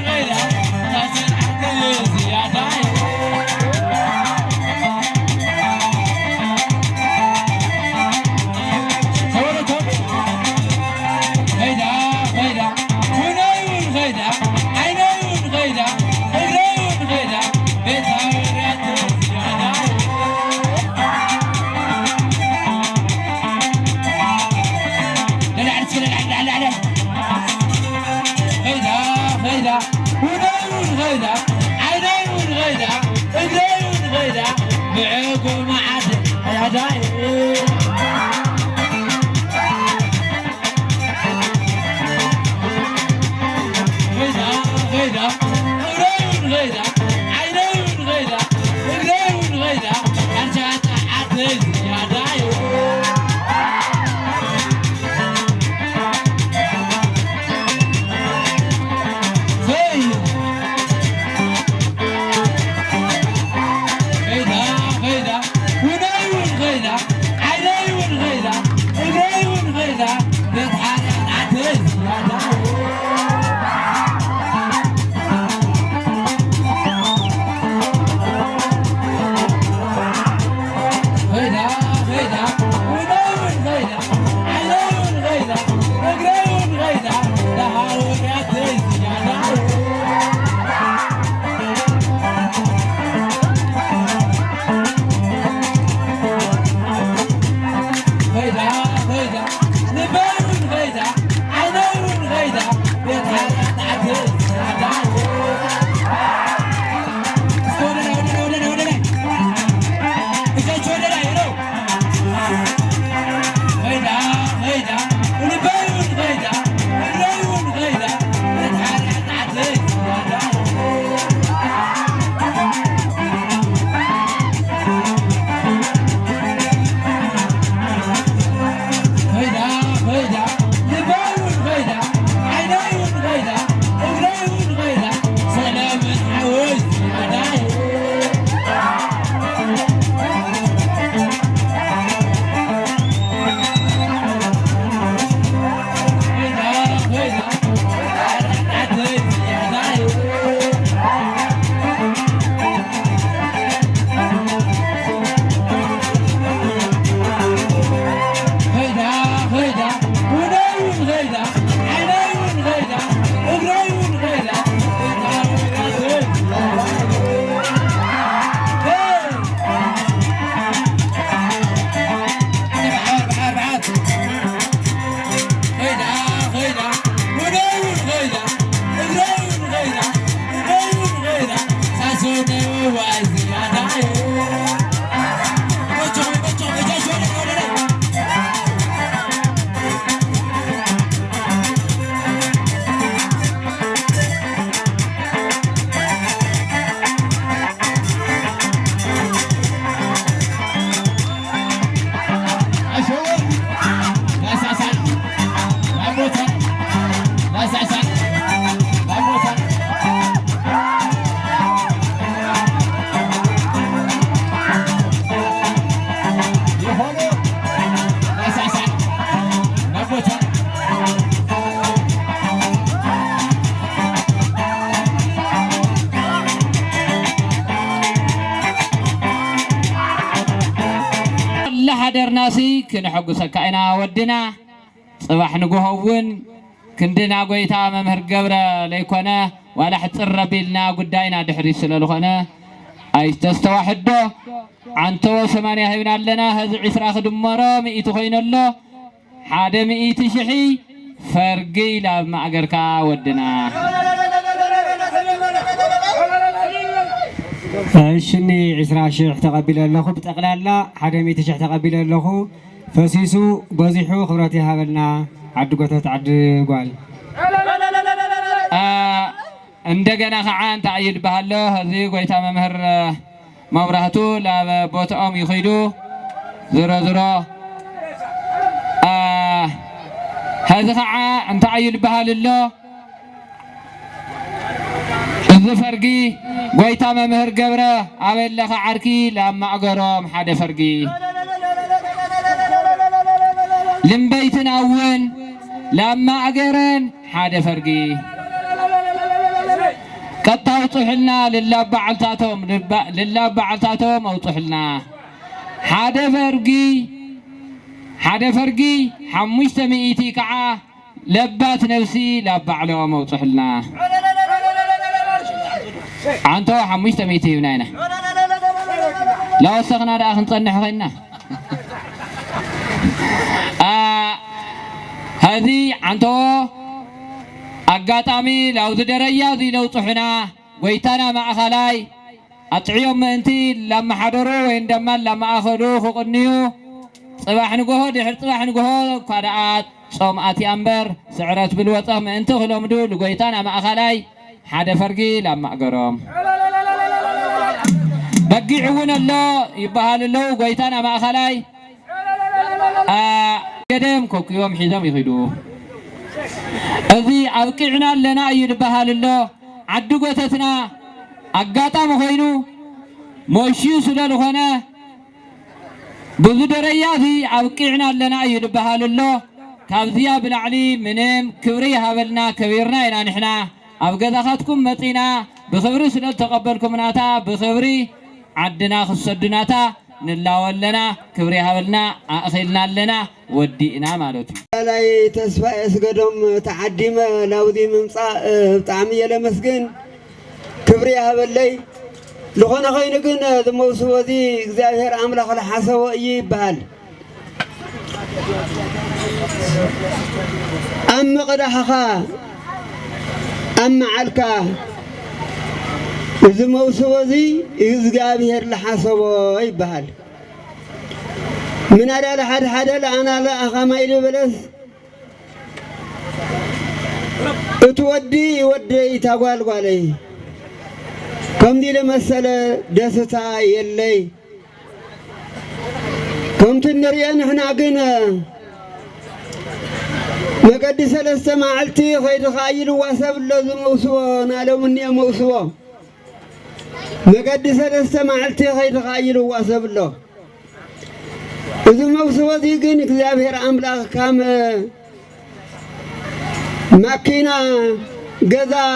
هيدا حدر ناسي كنحق سكاينا ودنا صباح نقوهون كندنا قويتا ممهر قبرة ليكونا ولا حتصر بيلنا قداينا دحري سلالخنا أي تستواحدو عنتو 8 هبنا لنا هذا عسرا خدم مرة مئيتو خين الله حدا مئيت شحي فرقي لما أقركا ودنا شني عسرا شيح تقبل الله بتقلالا حدا مئيت شح تقبل الله فسيسو بزيحو خبراتي هابلنا عدقوتات عد قال እንደገና ከዓን ተዓይድ ባህሎ ህዚ ጎይታ መምህር መብራህቱ ለቦታኦም ይኸይዱ ዝሮ ዝሮ هذا ከዓ እንተዓይድ ባህልሎ እዚ ፈርጊ ጎይታ መምህር ገብረ ኣበለኸ ዓርኪ ለማእገሮም ሓደ ፈርጊ ልምበይትን እውን ለማእገረን ሓደ ፈርጊ كتاو طحلنا لله بعلتاتهم او طحلنا حدا فرقي حمشت مئتي كعا لبات نفسي لبعلهم او طحلنا عنتو حمشت مئتي بناينا لا وسخنا دا نصنح خينا هذه عنتو أقاتامي لو دريا ذي لو طحنا ويتنا مع خلاي أطعيهم أنتي لما حضروا وإندما لما أخذوا فوقنيو صباح نقوه دحر صباح نقوه قرآت صوماتي أمبر سعرات بالوطم أنتو خلوم دول ويتنا مع خلاي حدا فرقي لما أقرهم بقيعون الله يبهال الله ويتنا مع خلاي قدم كوك يوم حزام يخدوه أذي أبقعنا لنا يربها لله عدقوتتنا أقاطع مخينو موشيو سلال هنا بذو درياذي أبقعنا لنا يربها لله كابذيا بالعلي منهم كبريها بلنا كبيرنا إنا نحنا أبقى دخاتكم متينا بخبري سلال تقبلكم ناتا بخبري عدنا خصدناتا نلاول لنا كبريها بلنا أخيلنا لنا ودينا مالوتي لاي تسفى يسقدم تعديم لاودي ممصا طعميه لمسكن كبريها بلي لخنا خينكن دموسودي እግዚአብሔር አምላክ ለሐሰቦ ይባል أم قدحخا أم علكا إذا موسوذي እግዚአብሔር ለሐሰቦ ይባል من هذا لحد هذا لأنا لا أخما إلي بلس اتودي ودي تقوال قالي كم دي لمسألة دستا يلي كم تنريان احنا قنا مقدس لستماعلتي خير خايل واسب اللذو موسوى نالو مني موسوى مقدس لستماعلتي خير خايل واسب اللذو إذا موسوى ذي قين እግዚአብሔር አምላክ كام ماكينة قذا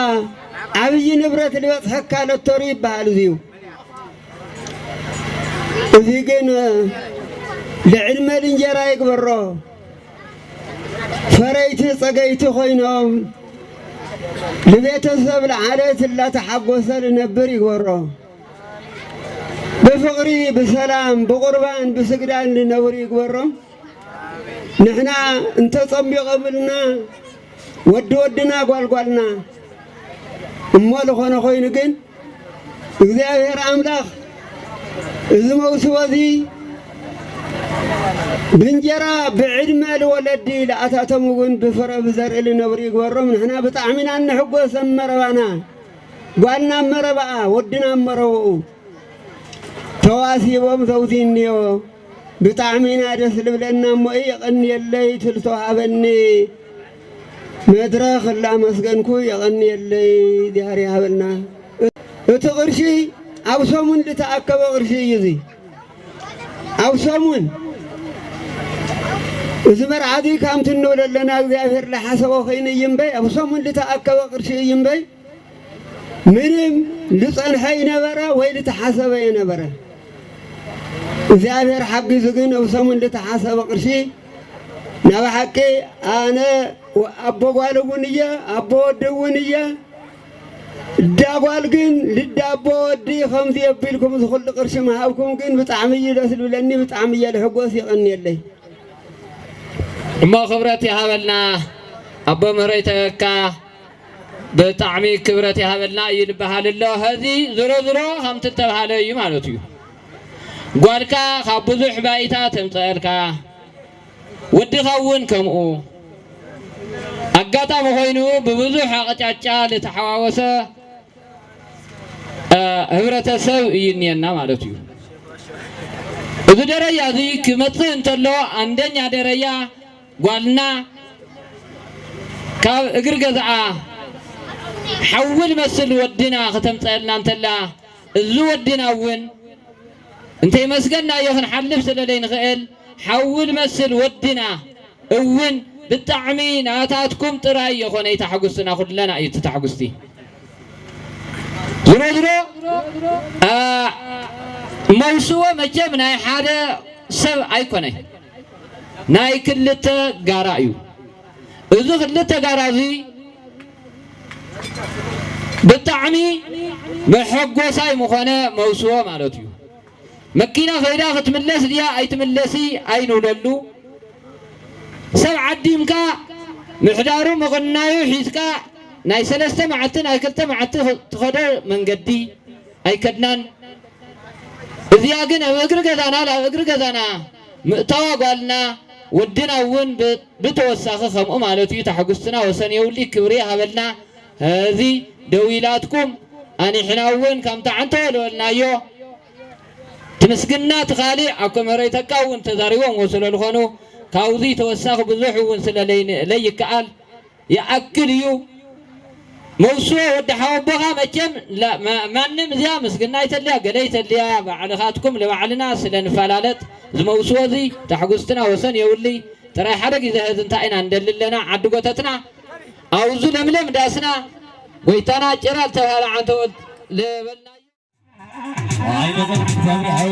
عبي نبرة الوقت حكا للطريب بهالذيو ذي قين لعلم الانجرى يقبره فريت صقيت خوينهم لبيت السبل عليت لا تحقوس لنبر يقبره بفقري بسلام بقربان بسجدان لنوري يقبرهم نحنا انت صمي قبلنا ودنا قالنا امال خونا خوينكن እግዚአብሔር አምላክ إذا موسوذي بنجرا بعلم الولدي لأتاتمون بفرب زرع لنوري يقبرهم نحنا بطعمنا نحقو سمربانا قالنا مربا ودنا مربو تواسيبهم ذوذينيو بطعمنا دسل بلنا مؤيقن يلي تلتوها بني مدرخ الله مسكنكو يغني يلي دياري هبلنا اتغرشي أو سمون لتأكب غرشي يزي أو سمون زمر عادي كام تنول لنا እግዚአብሔር ለሐሰበው ኸይን ይምበይ أو سمون لتأكب غرشي يمبي ምንም ልጸንሐይ ነበረ ወይ ልተሐሰበ ነበረ እግዚአብሔር حقي زغن وسمو እንደተሐሰበ ቅርሺ ናባሐቂ አነ አቦ ጓልጉንየ አቦ ወድውንየ ዳጓል ግን ልዳቦ ወዲ ከምዚ የብልኩም ዝኽል ቅርሺ ማሃብኩም ግን ብጣዕሚ ደስ ብለኒ ብጣዕሚ ለሕጎስ ይቀኒየለይ እማ ክብረት ይሃበልና አቦ ምህረት ተካ ብጣዕሚ ክብረት ይሃበልና ይልበሃልሎ ህዚ ዝሮ ዝሮ ከምት ተባሃለ እዩ ማለት እዩ ጓልካ ካብ ብዙሕ ባይታ ተምፀልካ ወድኻውን ከምኡ አጋጣሚ ኮይኑ በብዙሕ አቅጫጫ ለተሐዋወሰ ህብረተሰብ ይንየና ማለት እዩ እዚ ደረጃ እዚ ክመጽእ እንተሎ አንደኛ ደረጃ ጓልና ካብ እግር ገዝዓ حول مسل ودنا ختمصلنا انتلا እዚ ወድናውን እንተይ መስገና ይኹን ሓልፍ ስለለይ ንኽእል حول مسل ወድና እውን ብጣዕሚ ናታትኩም ጥራይ ይኾነ ይተሐጉስና ኩለና እዩ ተሐጉስቲ ዝሮ መውስወ መቸም ናይ ሓደ ሰብ ኣይኮነ ናይ ክልተ ጋራ እዩ እዚ ክልተ ጋራ እዚ ብጣዕሚ በሐጎሳይ መኾነ መውስወ ማለት እዩ መኪና ፈይዳ ክትምለስ ዲያ ኣይትምለሲ ኣይንውለሉ ሰብ ዓዲምካ ምሕዳሩ መቆናዩ ሒዝካ ናይ ሰለስተ መዓልቲ ናይ ክልተ መዓልቲ ትኸደ መንገዲ ኣይከድናን እዚያ ግን ኣብ እግሪ ገዛና ምእተዋ ጓልና ወድና እውን ብተወሳኺ ከምኡ ማለት እዩ ተሐጉስትና ወሰን የውሊ ክብሪ ሃበልና እዚ ደዊላትኩም ኣኒሕና እውን ከምታ ዓንተ ወለወልናዮ ትምስግና ትኻሊ ኣኮ መረይተካ እውን ተዛሪቦም ወሰሎ ዝኾኑ ካውዚ ተወሳኺ ብዙሕ እውን ስለለይ ይከኣል ይኣክል እዩ መውስወ ወዲ ሓወቦኻ መቸም ማንም እዚያ ምስግና ይተልያ ገለ ይተልያ ባዕልኻትኩም ለባዕልና ስለንፈላለጥ ዝመውስወ እዚ ተሐጉስትና ወሰን የውሊ ተራይ ሓደ ግዜ ህዚ እንታይ ኢና እንደልለና ዓዲ ጎተትና ኣውዙ ለምለም ዳስና ጎይታና ጭራ ዝተባሃለ ዓንተ ለበልና አይ በቀን እግዚአብሔር አይ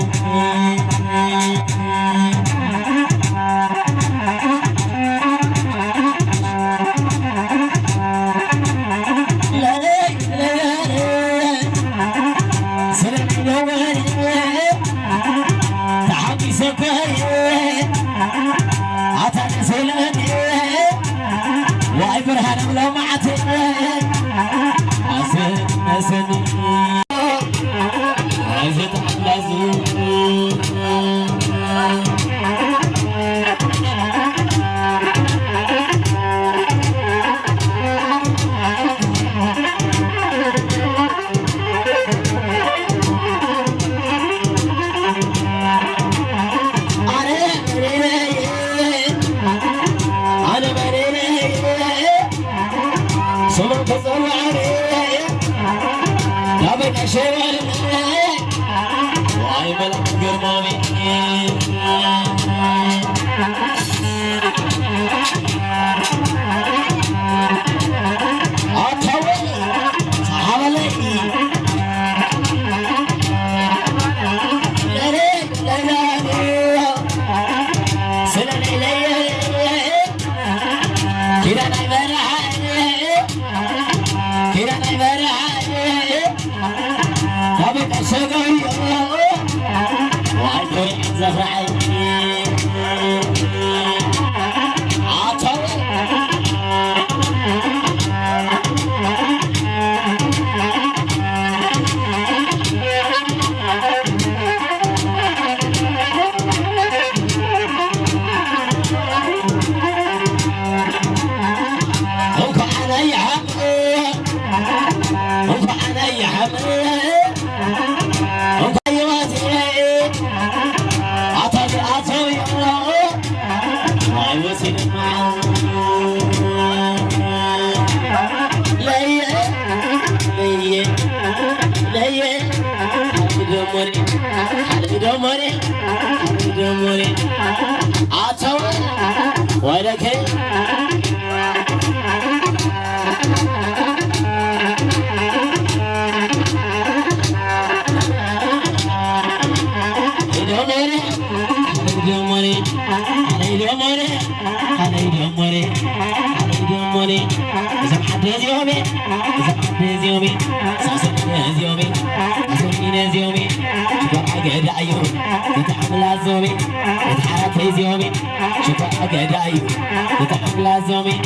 Don't زيومي زيومي زيومي زيومي قاعد عيو تتحمل زومي تتحرك زيومي شوف قاعد عيو تتحمل زومي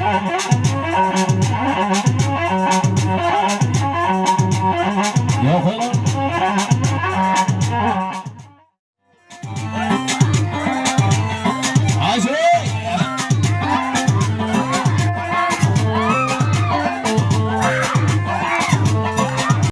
Thank you.